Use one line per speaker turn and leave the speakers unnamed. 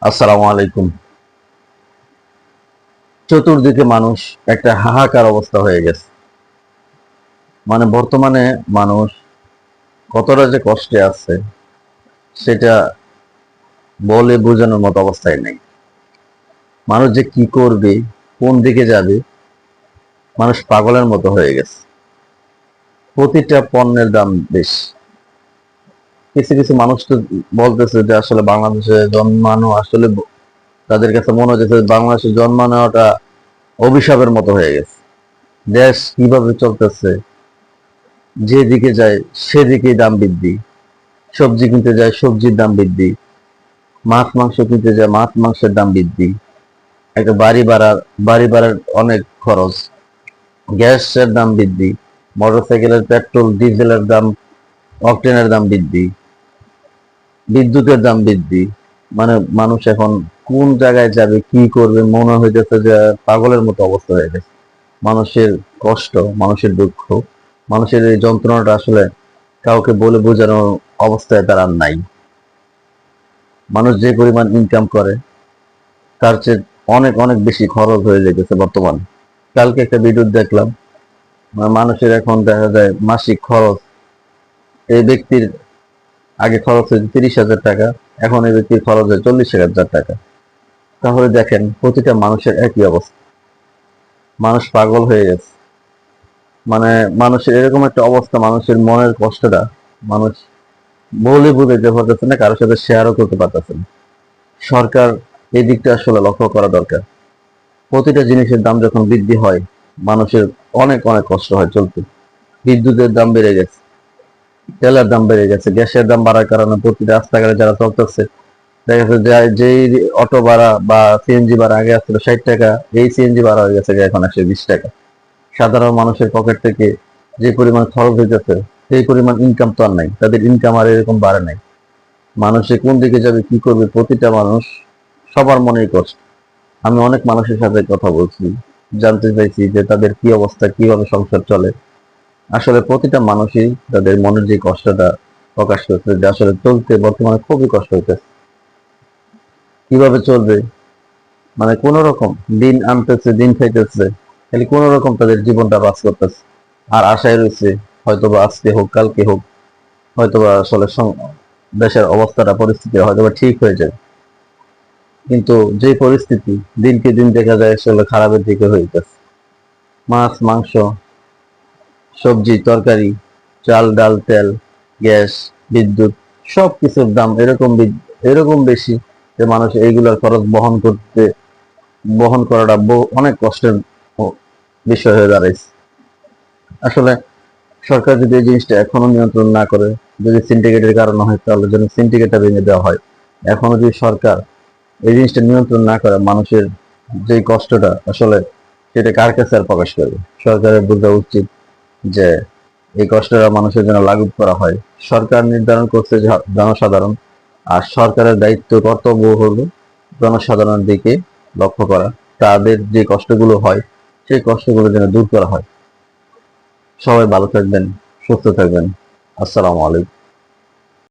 আসসালামু আলাইকুম। চতুর্দিকে মানুষ একটা হাহাকার অবস্থা হয়ে গেছে। মানে বর্তমানে মানুষ কতটা যে কষ্টে আছে সেটা বলে বোঝানোর মতো অবস্থায় নেই। মানুষ যে কি করবে, কোন দিকে যাবে, মানুষ পাগলের মতো হয়ে গেছে। প্রতিটা পণ্যের দাম বেশি। কিছু কিছু মানুষ তো বলতেছে যে আসলে বাংলাদেশে জন্মানো আসলে তাদের কাছে মনে হচ্ছে বাংলাদেশে জন্মানোটা অভিশাপের মতো হয়ে গেছে। দেশ কিভাবে চলতেছে, যেদিকে যায় সেদিকেই দাম বৃদ্ধি। সবজি কিনতে যায় সবজির দাম বৃদ্ধি, মাছ মাংস কিনতে যায় মাছ মাংসের দাম বৃদ্ধি, একটা বাড়ি ভাড়ার অনেক খরচ, গ্যাসের দাম বৃদ্ধি, মোটরসাইকেলের পেট্রোল ডিজেলের দাম, অকটেনের দাম বৃদ্ধি, বিদ্যুতের দাম বৃদ্ধি। মানে মানুষ এখন কোন জায়গায় যাবে, কি করবে, মনে হইতেছে যে পাগলের মতো অবস্থা হয়ে গেছে। মানুষের কষ্ট, মানুষের দুঃখ, মানুষের এই যন্ত্রণাটা আসলে কাউকে বলে বোঝানোর অবস্থায় তারা নাই। মানুষ যে পরিমাণ ইনকাম করে তার চেয়ে অনেক অনেক বেশি খরচ হয়ে যেতেছে বর্তমানে। কালকে একটা ভিডিও দেখলাম, মানুষের এখন দেখা যায় মাসিক খরচ, এই ব্যক্তির আগে খরচ হয়েছে 30,000 টাকা, এখন এই ব্যক্তির খরচ হয় 40,000 টাকা। তাহলে দেখেন প্রতিটা মানুষের একই অবস্থা। মানুষ পাগল হয়ে গেছে। মানে মানুষের এরকম একটা অবস্থা, মানুষের মনের কষ্টটা মানুষ বলে বুঝাইতে পারতেছে না, কারোর সাথে শেয়ারও করতে পারতেছে না। সরকার এই দিকটা আসলে লক্ষ্য করা দরকার। প্রতিটা জিনিসের দাম যখন বৃদ্ধি হয় মানুষের অনেক অনেক কষ্ট হয় চলতে। বিদ্যুতের দাম বেড়ে গেছে, তেলের দাম বেড়ে গেছে, গ্যাসের দাম বাড়ার কারণে প্রতিটা রাস্তাঘাটে যারা চলতেছে দেখা যাচ্ছে যে যেই অটো ভাড়া বা সিএনজি ভাড়া আগে আসছিল 60 টাকা, এই সিএনজি ভাড়া হয়ে গেছে এখন 120 টাকা। সাধারণ মানুষের পকেট থেকে যে পরিমাণ খরচ হইতেছে সেই পরিমাণ ইনকাম তো আর নাই, তাদের ইনকাম আর এরকম বাড়ে নাই। মানুষে কোন দিকে যাবে, কি করবে, প্রতিটা মানুষ সবার মনেই কষ্ট। আমি অনেক মানুষের সাথে কথা বলছি, জানতে চাইছি যে তাদের কি অবস্থা, কিভাবে সংসার চলে। আসলে প্রতিটা মানুষই তাদের মনের যে কষ্টটা প্রকাশ করছে যে আসলে চলতে বর্তমানে খুবই কষ্ট হইতেছে। কিভাবে চলবে, মানে কোন রকম দিন আনতেছে দিন খাইতেছে, খালি কোন রকম তাদের জীবনটা পাস করতেছে। আর আশায় রয়েছে হয়তোবা আজকে হোক কালকে হোক, হয়তোবা আসলে দেশের অবস্থাটা পরিস্থিতি হয়তোবা ঠিক হয়ে যাবে। কিন্তু যে পরিস্থিতি দিনকে দিন দেখা যায় আসলে খারাপের দিকে হয়ে যাচ্ছে। মাছ মাংস, সবজি তরকারি, চাল ডাল তেল, গ্যাস, বিদ্যুৎ, সব কিছুর দাম এরকম এরকম বেশি যে মানুষ এইগুলোর খরচ বহন করাটা অনেক কষ্টের বিষয় হয়ে দাঁড়াইছে। আসলে সরকার যদি এই জিনিসটা এখনো নিয়ন্ত্রণ না করে, যদি সিন্ডিকেটের কারণে হয় তাহলে যেন সিন্ডিকেটটা ভেঙে দেওয়া হয়। এখনো যদি সরকার এই জিনিসটা নিয়ন্ত্রণ না করে, মানুষের যে কষ্টটা আসলে সেটা কার কাছে আর প্রকাশ করবে। সরকারের বোঝা উচিত যে এই কষ্টটা মানুষের জন্য লাঘব করা হয়। সরকার নির্ধারণ করছে জনসাধারণ, আর সরকারের দায়িত্ব কর্তব্য হলো জনসাধারণের দিকে লক্ষ্য করা, তাদের যে কষ্টগুলো হয় সেই কষ্টগুলো যেন দূর করা হয়। সবাই ভালো থাকবেন, সুস্থ থাকবেন। আসসালামু আলাইকুম।